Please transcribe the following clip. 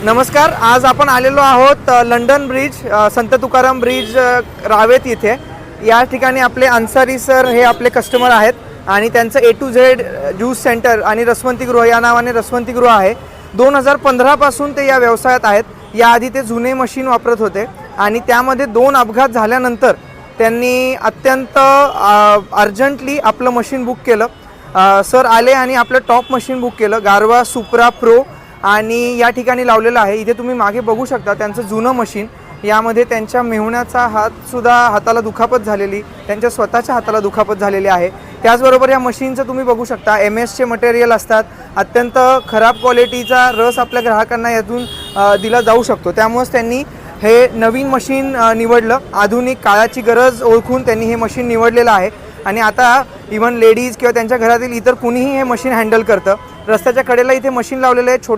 नमस्कार. आज आपण आलेलो आहोत लंडन ब्रिज, संत तुकाराम ब्रिज रावेत इथे. या ठिकाणी आपले अन्सारी सर हे आपले कस्टमर आहेत आणि त्यांचं A to Z juice centre आणि रसवंतीगृह या नावाने रसवंतीगृह आहे. 2015 पासून ते या व्यवसायात आहेत. याआधी ते जुने मशीन वापरत होते आणि त्यामध्ये 2 अपघात झाल्यानंतर त्यांनी अत्यंत अर्जंटली आपलं मशीन बुक केलं. सर आले आणि आपलं टॉप मशीन बुक केलं, गारवा सुप्रा प्रो, आणि या ठिकाणी लावलेलं आहे. इथे तुम्ही मागे बघू शकता त्यांचं जुनं मशीन. यामध्ये त्यांच्या मेहुण्याचा हाताला दुखापत झालेली, त्यांच्या स्वतःच्या हाताला दुखापत झालेली आहे. त्याचबरोबर या मशीनचं तुम्ही बघू शकता MS मटेरियल असतात. अत्यंत खराब क्वालिटीचा रस आपल्या ग्राहकांना यातून दिला जाऊ शकतो. त्यामुळेच त्यांनी हे नवीन मशीन निवडलं. आधुनिक काळाची गरज ओळखून त्यांनी हे मशीन निवडलेलं आहे आणि आता इव्हन लेडीज किंवा त्यांच्या घरातील इतर कुणीही हे मशीन हँडल करतं. रस्त्याच्या कडेला इथे मशीन लावलेलं आहे. छोट्या